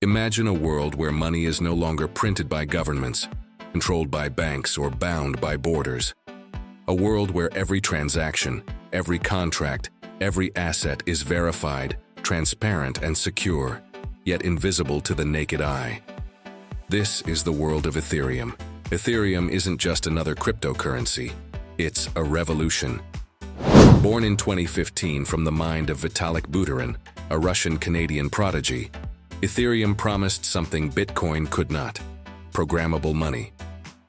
Imagine a world where money is no longer printed by governments, controlled by banks, or bound by borders. A world where every transaction, every contract, every asset is verified, transparent, and secure, yet invisible to the naked eye. This is the world of Ethereum. Ethereum isn't just another cryptocurrency. It's a revolution. Born in 2015 from the mind of Vitalik Buterin, a Russian-Canadian prodigy, Ethereum promised something Bitcoin could not: programmable money.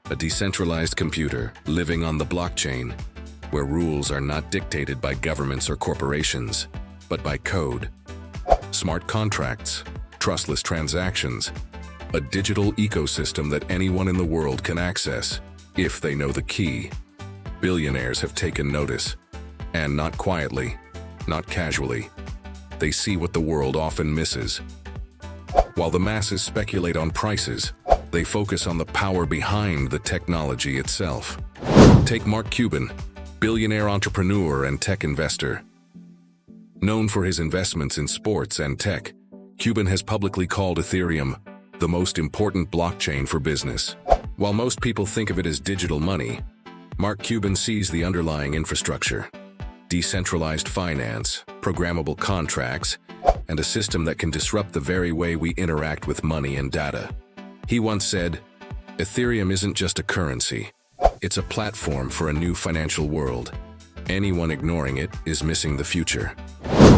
A decentralized computer living on the blockchain, where rules are not dictated by governments or corporations, but by code. Smart contracts, trustless transactions, a digital ecosystem that anyone in the world can access, if they know the key. Billionaires have taken notice, and not quietly, not casually. They see what the world often misses. While the masses speculate on prices, they focus on the power behind the technology itself. Take Mark Cuban, billionaire entrepreneur and tech investor. Known for his investments in sports and tech, Cuban has publicly called Ethereum the most important blockchain for business. While most people think of it as digital money, Mark Cuban sees the underlying infrastructure: decentralized finance, programmable contracts, and a system that can disrupt the very way we interact with money and data. He once said, "Ethereum isn't just a currency. It's a platform for a new financial world. Anyone ignoring it is missing the future."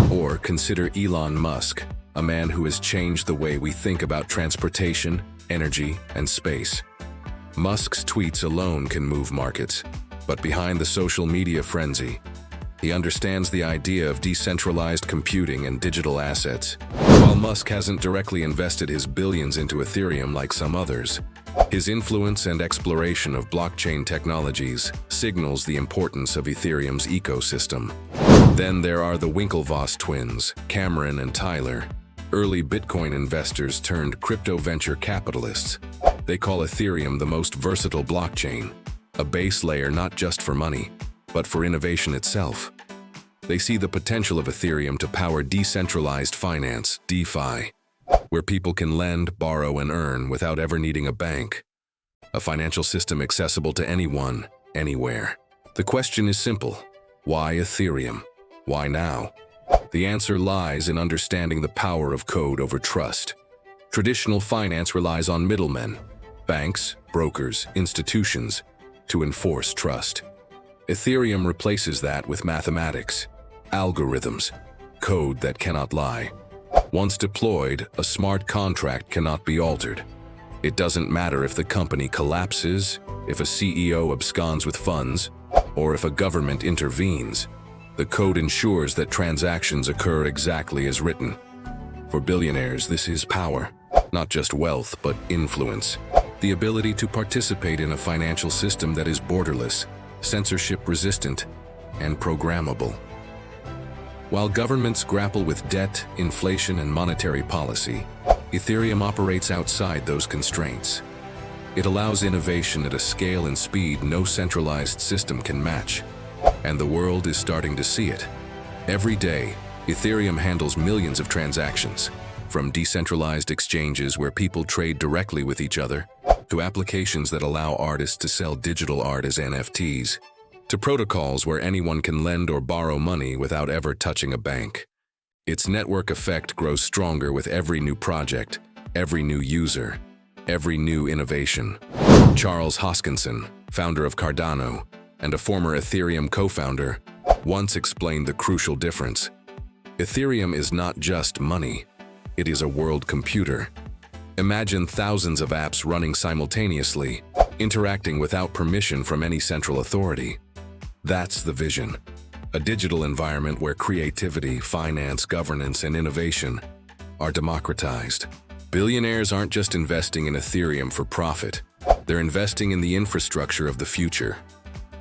Or consider Elon Musk, a man who has changed the way we think about transportation, energy, and space. Musk's tweets alone can move markets, but behind the social media frenzy, he understands the idea of decentralized computing and digital assets. While Musk hasn't directly invested his billions into Ethereum like some others, his influence and exploration of blockchain technologies signals the importance of Ethereum's ecosystem. Then there are the Winklevoss twins, Cameron and Tyler, early Bitcoin investors turned crypto venture capitalists. They call Ethereum the most versatile blockchain, a base layer not just for money, but for innovation itself. They see the potential of Ethereum to power decentralized finance, DeFi, where people can lend, borrow, and earn without ever needing a bank. A financial system accessible to anyone, anywhere. The question is simple: why Ethereum? Why now? The answer lies in understanding the power of code over trust. Traditional finance relies on middlemen, banks, brokers, institutions, to enforce trust. Ethereum replaces that with mathematics, algorithms, code that cannot lie. Once deployed, a smart contract cannot be altered. It doesn't matter if the company collapses, if a CEO absconds with funds, or if a government intervenes. The code ensures that transactions occur exactly as written. For billionaires, this is power, not just wealth, but influence. The ability to participate in a financial system that is borderless, censorship-resistant, and programmable. While governments grapple with debt, inflation, and monetary policy, Ethereum operates outside those constraints. It allows innovation at a scale and speed no centralized system can match, and the world is starting to see it. Every day, Ethereum handles millions of transactions, from decentralized exchanges where people trade directly with each other, to applications that allow artists to sell digital art as NFTs, to protocols where anyone can lend or borrow money without ever touching a bank. Its network effect grows stronger with every new project, every new user, every new innovation. Charles Hoskinson, founder of Cardano and a former Ethereum co-founder, once explained the crucial difference. Ethereum is not just money, it is a world computer. Imagine thousands of apps running simultaneously, interacting without permission from any central authority. That's the vision. A digital environment where creativity, finance, governance, and innovation are democratized. Billionaires aren't just investing in Ethereum for profit. They're investing in the infrastructure of the future.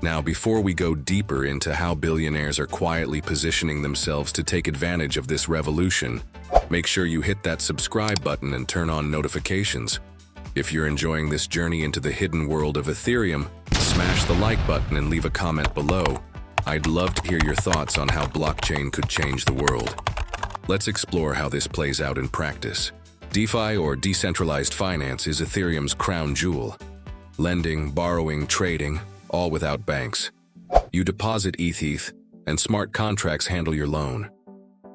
Now, before we go deeper into how billionaires are quietly positioning themselves to take advantage of this revolution, make sure you hit that subscribe button and turn on notifications. If you're enjoying this journey into the hidden world of Ethereum, smash the like button and leave a comment below. I'd love to hear your thoughts on how blockchain could change the world. Let's explore how this plays out in practice. DeFi, or decentralized finance, is Ethereum's crown jewel. Lending, borrowing, trading, all without banks. You deposit ETH, and smart contracts handle your loan.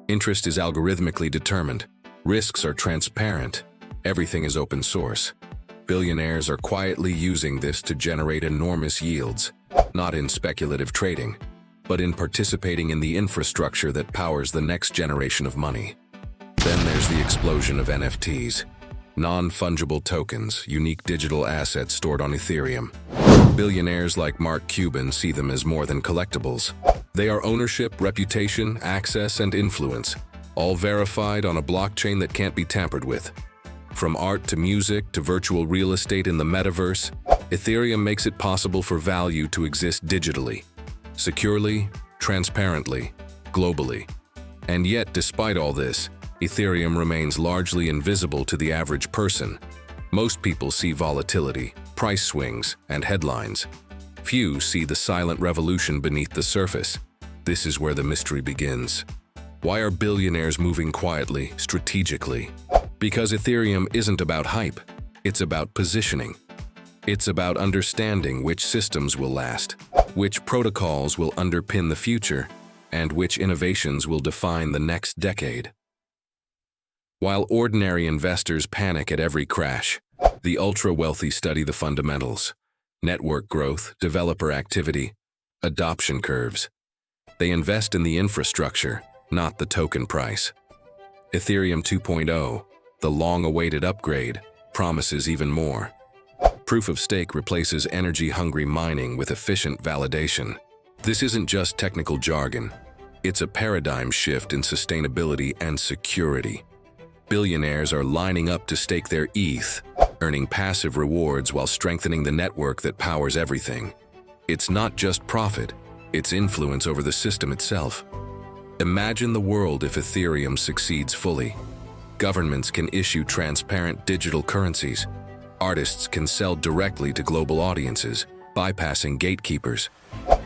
Interest is algorithmically determined. Risks are transparent. Everything is open source. Billionaires are quietly using this to generate enormous yields, not in speculative trading, but in participating in the infrastructure that powers the next generation of money. Then there's the explosion of NFTs, non-fungible tokens, unique digital assets stored on Ethereum. Billionaires like Mark Cuban see them as more than collectibles. They are ownership, reputation, access, and influence, all verified on a blockchain that can't be tampered with. From art to music to virtual real estate in the metaverse, Ethereum makes it possible for value to exist digitally, securely, transparently, globally. And yet, despite all this, Ethereum remains largely invisible to the average person. Most people see volatility, price swings, and headlines. Few see the silent revolution beneath the surface. This is where the mystery begins. Why are billionaires moving quietly, strategically? Because Ethereum isn't about hype, it's about positioning. It's about understanding which systems will last, which protocols will underpin the future, and which innovations will define the next decade. While ordinary investors panic at every crash, the ultra-wealthy study the fundamentals: network growth, developer activity, adoption curves. They invest in the infrastructure, not the token price. Ethereum 2.0, the long-awaited upgrade, promises even more. Proof of stake replaces energy-hungry mining with efficient validation. This isn't just technical jargon. It's a paradigm shift in sustainability and security. Billionaires are lining up to stake their ETH, earning passive rewards while strengthening the network that powers everything. It's not just profit, it's influence over the system itself. Imagine the world if Ethereum succeeds fully. Governments can issue transparent digital currencies. Artists can sell directly to global audiences, bypassing gatekeepers.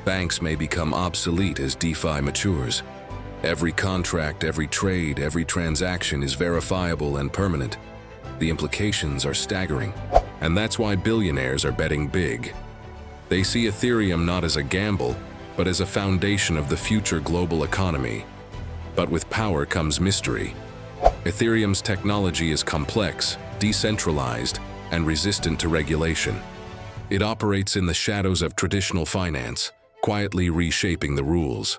Banks may become obsolete as DeFi matures. Every contract, every trade, every transaction is verifiable and permanent. The implications are staggering, and that's why billionaires are betting big. They see Ethereum not as a gamble, but as a foundation of the future global economy. But with power comes mystery. Ethereum's technology is complex, decentralized, and resistant to regulation. It operates in the shadows of traditional finance, quietly reshaping the rules.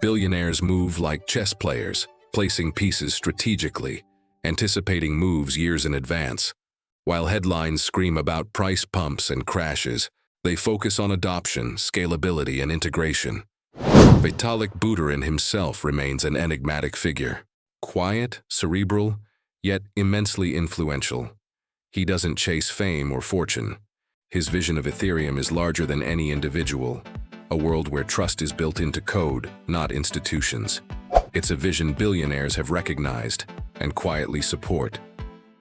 Billionaires move like chess players, placing pieces strategically, anticipating moves years in advance. While headlines scream about price pumps and crashes, they focus on adoption, scalability, and integration. Vitalik Buterin himself remains an enigmatic figure. Quiet, cerebral, yet immensely influential. He doesn't chase fame or fortune. His vision of Ethereum is larger than any individual. A world where trust is built into code, not institutions. It's a vision billionaires have recognized and quietly support.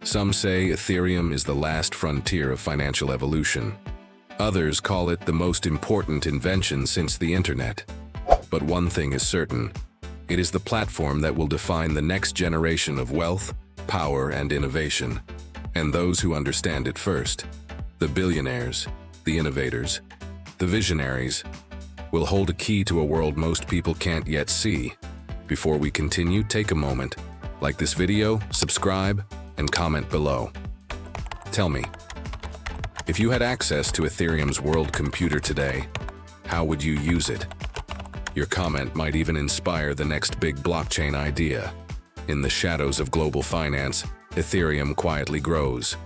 Some say Ethereum is the last frontier of financial evolution. Others call it the most important invention since the internet. But one thing is certain: it is the platform that will define the next generation of wealth, power, and innovation. And those who understand it first, the billionaires, the innovators, the visionaries, will hold a key to a world most people can't yet see. Before we continue, take a moment, like this video, subscribe, and comment below. Tell me, if you had access to Ethereum's world computer today, how would you use it? Your comment might even inspire the next big blockchain idea. In the shadows of global finance, Ethereum quietly grows.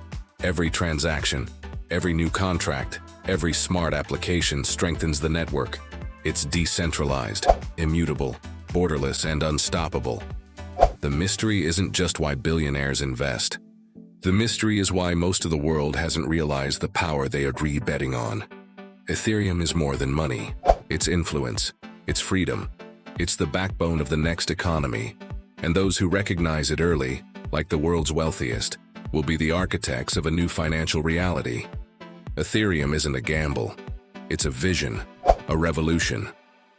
Every transaction, every new contract, every smart application strengthens the network. It's decentralized, immutable, borderless, and unstoppable. The mystery isn't just why billionaires invest. The mystery is why most of the world hasn't realized the power they are betting on. Ethereum is more than money. It's influence. It's freedom. It's the backbone of the next economy. And those who recognize it early, like the world's wealthiest, will be the architects of a new financial reality. Ethereum isn't a gamble. It's a vision, a revolution,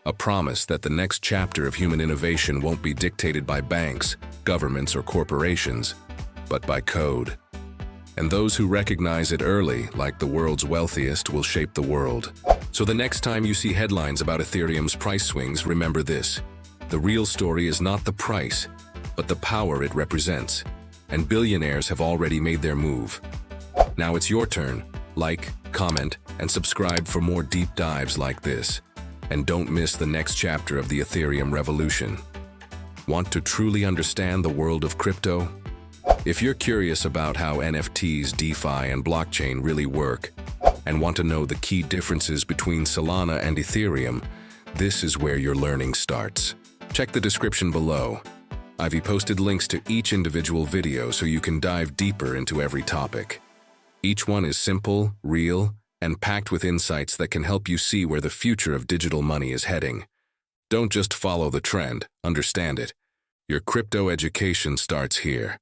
a promise that the next chapter of human innovation won't be dictated by banks, governments, or corporations, but by code. And those who recognize it early, like the world's wealthiest, will shape the world. So the next time you see headlines about Ethereum's price swings, remember this. The real story is not the price, but the power it represents. And billionaires have already made their move. Now it's your turn. Like, comment, and subscribe for more deep dives like this. And don't miss the next chapter of the Ethereum revolution. Want to truly understand the world of crypto? If you're curious about how NFTs, DeFi, and blockchain really work, and want to know the key differences between Solana and Ethereum, this is where your learning starts. Check the description below. I've posted links to each individual video so you can dive deeper into every topic. Each one is simple, real, and packed with insights that can help you see where the future of digital money is heading. Don't just follow the trend, understand it. Your crypto education starts here.